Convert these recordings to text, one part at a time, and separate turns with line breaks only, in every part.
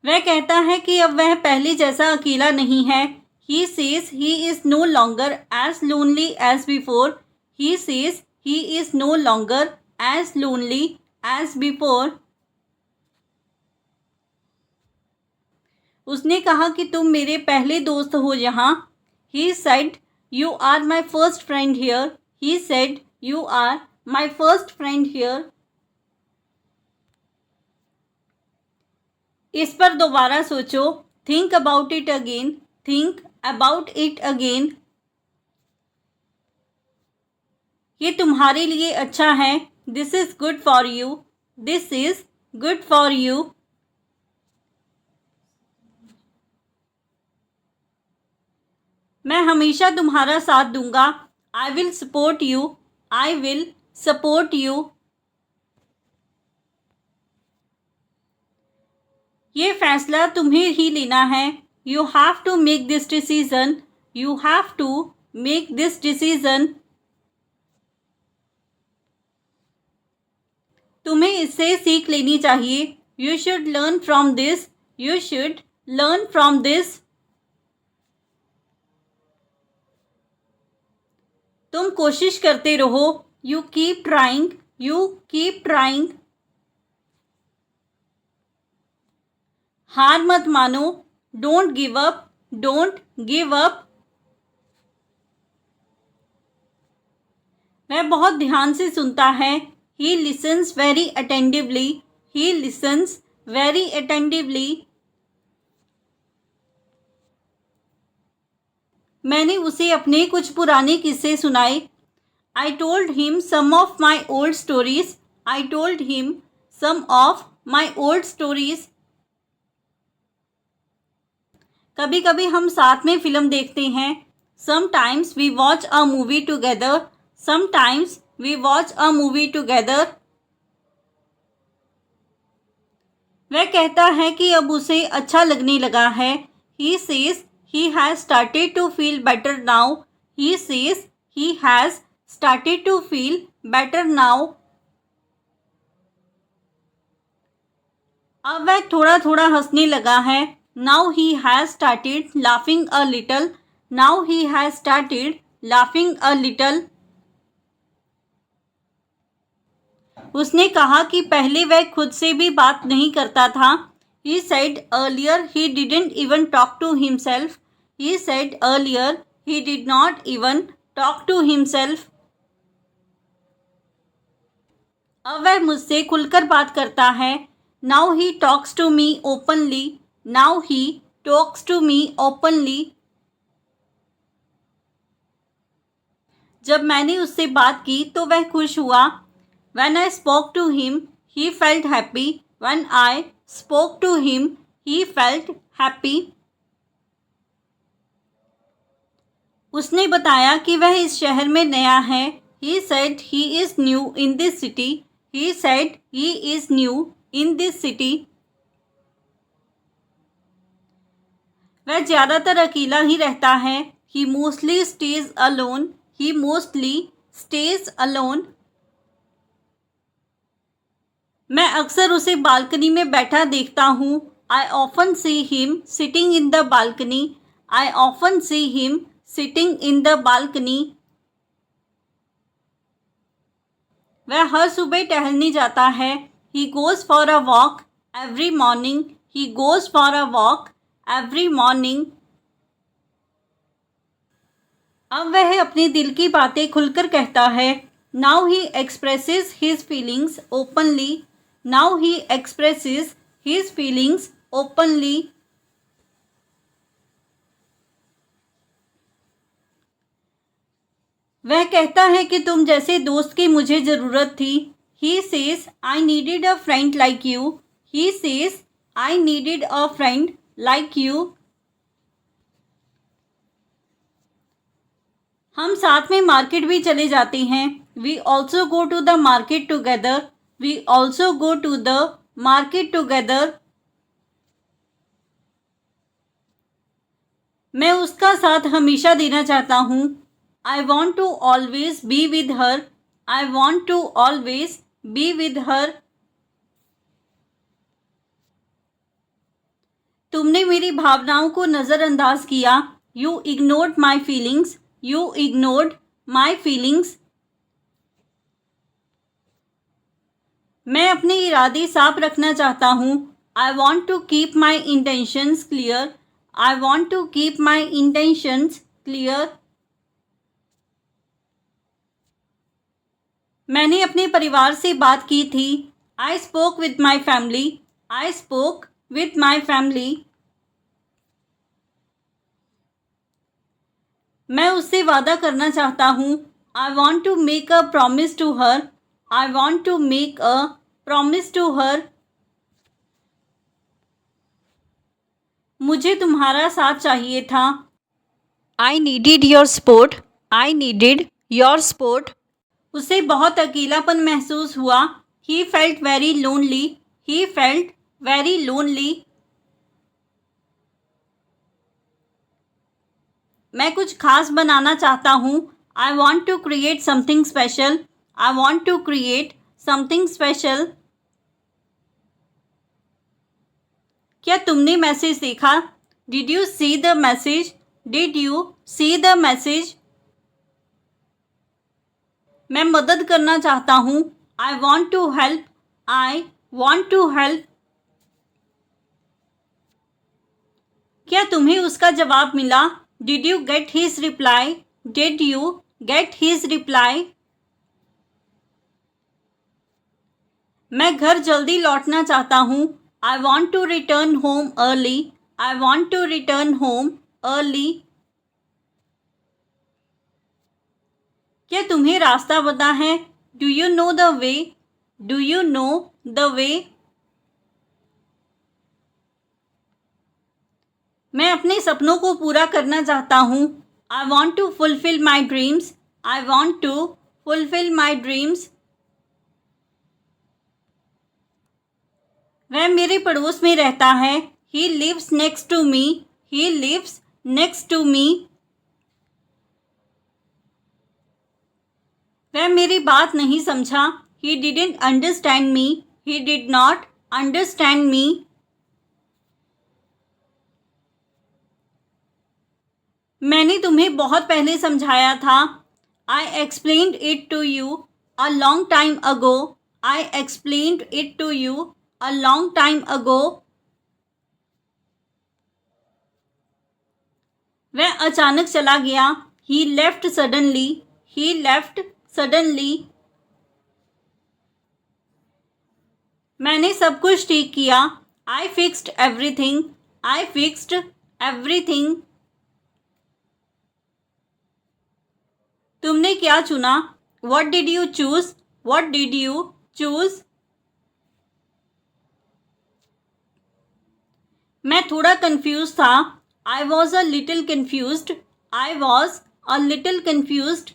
वह कहता है कि अब वह पहले जैसा अकेला नहीं है। He says he is no longer as lonely as before. He says he is no longer as lonely as before. उसने कहा कि तुम मेरे पहले दोस्त हो यहाँ। He said you are my first friend here. He said you are my first friend here. इस पर दोबारा सोचो। Think about it again. Think about it again. ये तुम्हारे लिए अच्छा है। This is good for you. This is good for you. मैं हमेशा तुम्हारा साथ दूंगा। I will support you. I will support you. ये फैसला तुम्हें ही लेना है। You have to make this decision. You have to make this decision. तुम्हें इससे सीख लेनी चाहिए। You should learn from this. You should learn from this. तुम कोशिश करते रहो। You keep trying. You keep trying. हार मत मानो। Don't give up. Don't give up. वह बहुत ध्यान से सुनता है। He listens very attentively. He listens very attentively. मैंने उसे अपने कुछ पुराने किस्से सुनाए। I told him some of my old stories. I told him some of my old stories. कभी कभी हम साथ में फिल्म देखते हैं। Sometimes we watch a movie together. Sometimes we watch a movie together. वह कहता है कि अब उसे अच्छा लगने लगा है। He says he has started to feel better now. He says he has started to feel better now. अब वह थोड़ा थोड़ा हंसने लगा है। Now he has started laughing a little. Now he has started laughing a little. उसने कहा कि पहले वह खुद से भी बात नहीं करता था। He said earlier he didn't even talk to himself. He said earlier he did not even talk to himself. अब वह मुझसे खुलकर बात करता है। Now he talks to me openly. Now he talks to me openly. जब मैंने उससे बात की तो वह खुश हुआ। When I spoke to him, he felt happy. When I spoke to him, he felt happy. उसने बताया कि वह इस शहर में नया है। He said he is new in this city. He said he is new in this city. वह ज़्यादातर अकेला ही रहता है। He mostly stays alone. He mostly stays alone. मैं अक्सर उसे बालकनी में बैठा देखता हूँ। I often see him sitting in the balcony. I often see him sitting in the balcony. वह हर सुबह टहलने जाता है। He goes for a walk every morning. He goes for a walk every morning. अब वह अपने दिल की बातें खुलकर कहता है। Now he expresses his feelings openly. Now he expresses his feelings openly. वह कहता है कि तुम जैसे दोस्त की मुझे ज़रूरत थी। He says I needed a friend like you. He says I needed a friend like you. हम साथ में मार्केट भी चले जाते हैं। We also go to the market together. We also go to the market together. मैं उसका साथ हमेशा देना चाहता हूँ। I want to always be with her. I want to always be with her. तुमने मेरी भावनाओं को नज़रअंदाज किया। You ignored my feelings. You ignored my feelings. मैं अपने इरादे साफ रखना चाहता हूँ। I want to keep my intentions clear. I want to keep my intentions clear. मैंने अपने परिवार से बात की थी। I spoke with my family. I spoke with my family. मैं उससे वादा करना चाहता हूँ। I want to make a promise to her. I want to make a promise to her. मुझे तुम्हारा साथ चाहिए था। I needed your support. I needed your support. उसे बहुत अकेलापन महसूस हुआ। He felt very lonely. He felt very lonely. मैं कुछ खास बनाना चाहता हूँ। I want to create something special. I want to create something special. क्या तुमने मैसेज देखा? Did you see the message? Did you see the message? मैं मदद करना चाहता हूँ। I want to help. I want to help. क्या तुम्हें उसका जवाब मिला? Did you get his reply? Did you get his reply? मैं घर जल्दी लौटना चाहता हूँ। I want to return home early. I want to return home early. क्या तुम्हें रास्ता पता है? Do you know the way? Do you know the way? मैं अपने सपनों को पूरा करना चाहता हूँ। I want to fulfil my dreams. I want to fulfil my dreams. वह मेरे पड़ोस में रहता है। He lives next to me. He lives next to me. वह मेरी बात नहीं समझा। He didn't understand me. He did not understand me. मैंने तुम्हें बहुत पहले समझाया था। I explained it to you a long time ago. I explained it to you a long time ago. वह अचानक चला गया। He left suddenly. He left suddenly. मैंने सब कुछ ठीक किया। आई फिक्स्ड एवरीथिंग। आई फिक्स्ड एवरीथिंग। तुमने क्या चुना? What did you choose? What did you choose? मैं थोड़ा कंफ्यूज था। I was a little confused. I was a little confused.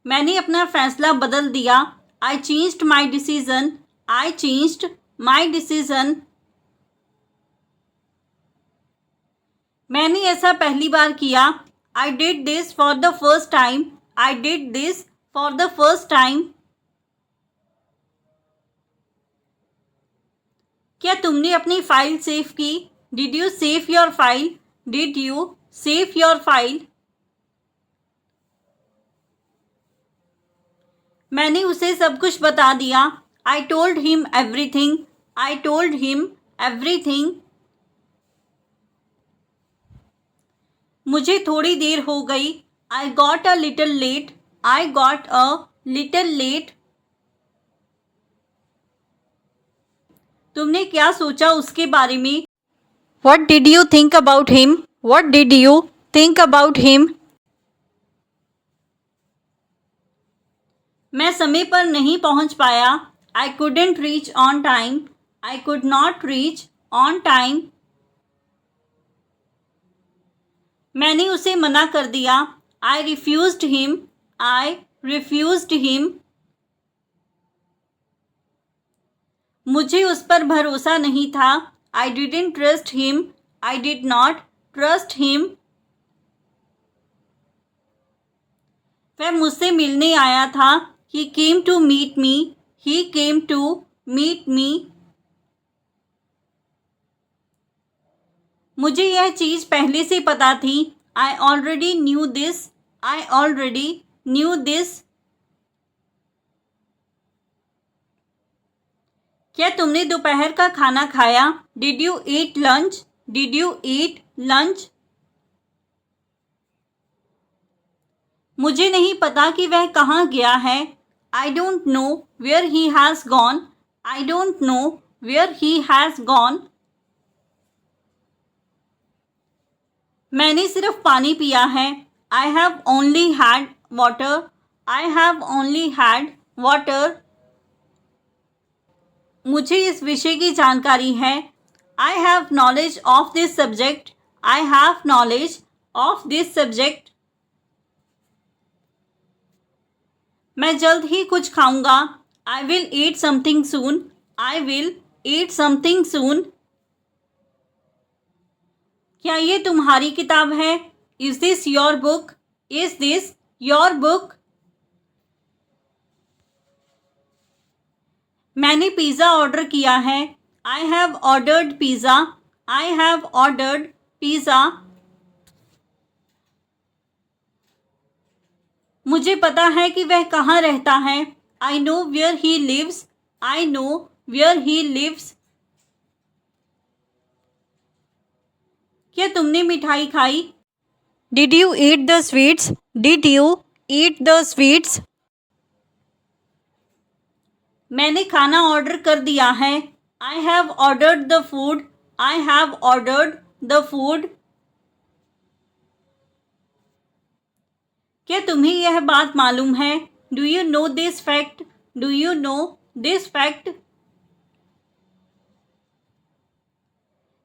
मैंने अपना फैसला बदल दिया। आई changed my decision. I changed my decision. मैंने ऐसा पहली बार किया। I did this for the first time. I did this for the first time. क्या तुमने अपनी फाइल सेव की? Did you save your file? Did you save your file? मैंने उसे सब कुछ बता दिया। I told him everything. I told him everything. मुझे थोड़ी देर हो गई। I got a little late. I got a little late. तुमने क्या सोचा उसके बारे में? What did you think about him? What did you think about him? मैं समय पर नहीं पहुंच पाया। I couldn't reach on time. I could not reach on time. मैंने उसे मना कर दिया। I refused him. I refused him. मुझे उस पर भरोसा नहीं था। I didn't trust him. I did not trust him. वह मुझसे मिलने आया था। He came to meet me. He came to meet me. मुझे यह चीज़ पहले से पता थी। I already knew this. I already knew this. क्या तुमने दोपहर का खाना खाया? Did you eat lunch? Did you eat lunch? मुझे नहीं पता कि वह कहाँ गया है। I don't know where he has gone. I don't know where he has gone. मैंने सिर्फ पानी पिया है। I have only had water. I have only had water. मुझे इस विषय की जानकारी है। I have knowledge of this subject. I have knowledge of this subject. मैं जल्द ही कुछ खाऊंगा। I will eat something soon. I will eat something soon. क्या ये तुम्हारी किताब है? Is this your book? Is this your book? मैंने पिज़्ज़ा ऑर्डर किया है। I have ordered pizza. I have ordered pizza. मुझे पता है कि वह कहाँ रहता है। I know where he lives. I know where he lives. क्या तुमने मिठाई खाई? Did you eat the sweets? Did you eat the sweets? मैंने खाना ऑर्डर कर दिया है। I have ordered the food. I have ordered the food. क्या तुम्हें यह बात मालूम है? Do you know this fact? Do you know this fact?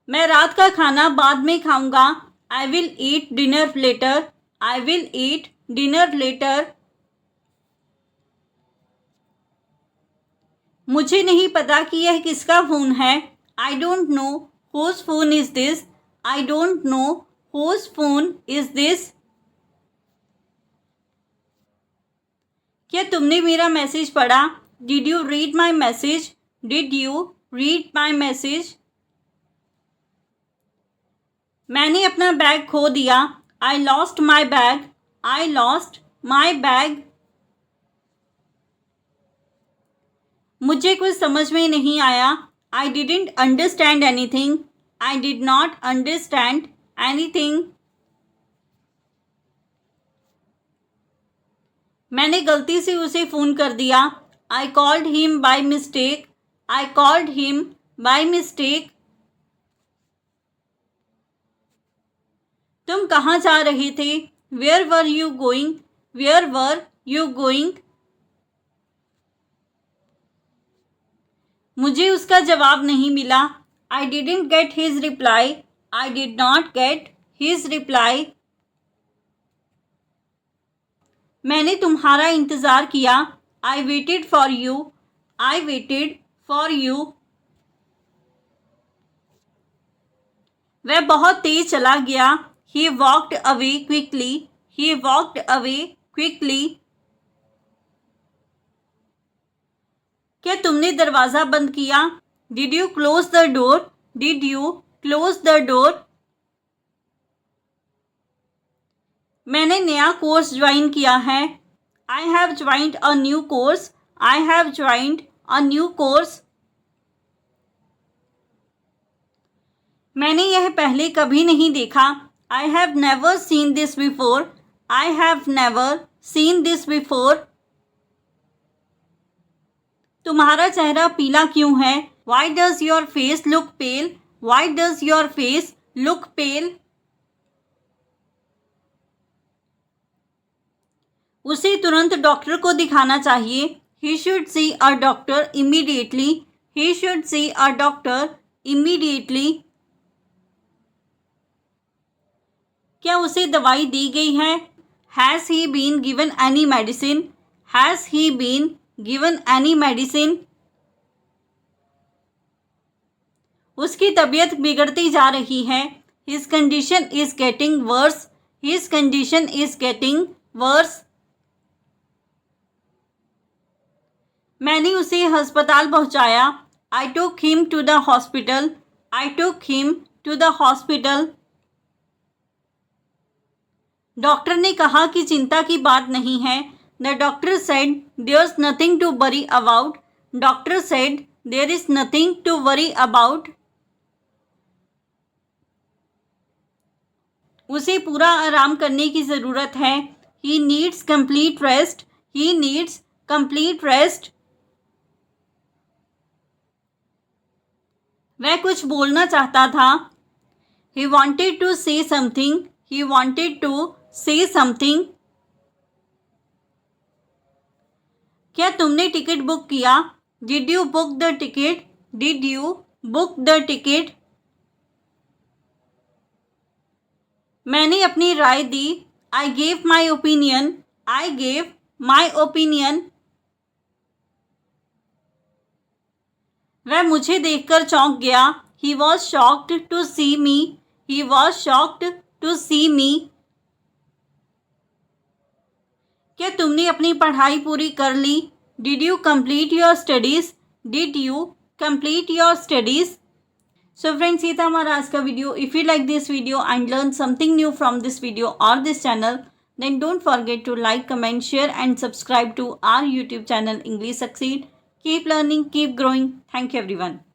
मैं रात का खाना बाद में खाऊंगा। I will eat dinner later. I will eat dinner later. मुझे नहीं पता कि यह किसका फ़ोन है। I don't know whose phone is this. I don't know whose phone is this. क्या तुमने मेरा मैसेज पढ़ा? Did you read my message? Did you read my message? मैंने अपना बैग खो दिया। I lost my bag. I lost my bag. मुझे कुछ समझ में नहीं आया। I didn't understand anything. I did not understand anything. मैंने गलती से उसे फ़ोन कर दिया। I called him by mistake. I called him by mistake. तुम कहाँ जा रहे थे? Where were you going? Where were you going? मुझे उसका जवाब नहीं मिला। I didn't get his reply. I did not gate his reply. मैंने तुम्हारा इंतज़ार किया। I waited for you. I waited for you. वह बहुत तेज चला गया। He walked away quickly. He walked away quickly. क्या तुमने दरवाज़ा बंद किया? Did you close the door? Did you close the door? मैंने नया कोर्स ज्वाइन किया है। I have joined a new course. I have joined a new course. मैंने यह पहले कभी नहीं देखा। I have never seen this before. I have never seen this before. तुम्हारा चेहरा पीला क्यों है? Why does your face look pale? Why does your face look pale? उसे तुरंत डॉक्टर को दिखाना चाहिए। He should see a doctor immediately. He should see a doctor immediately. क्या उसे दवाई दी गई है? Has he been given any medicine? Has he been given any medicine? उसकी तबीयत बिगड़ती जा रही है। His condition is getting worse. His condition is getting worse. मैंने उसे अस्पताल पहुंचाया। I took him to the hospital. I took him to the hospital. Doctor ने कहा कि चिंता की बात नहीं है. The doctor said there's nothing to worry about. Doctor said there is nothing to worry about. उसे पूरा आराम करने की ज़रूरत है. He needs complete rest. He needs complete rest. वह कुछ बोलना चाहता था. He wanted to say something. He wanted to say something. क्या तुमने टिकट बुक किया? Did you book the ticket? Did you book the ticket? मैंने अपनी राय दी. I gave my opinion. I gave my opinion. वह मुझे देखकर चौंक गया. He was shocked to see me. He was shocked to see me. क्या तुमने अपनी पढ़ाई पूरी कर ली? Did you complete your studies? Did you complete your studies? So friends, ये था हमारा आज का video. If you like this video and learn something new from this video or this channel, then don't forget to like, comment, share and subscribe to our YouTube channel English Succeed. Keep learning, keep growing. Thank you everyone.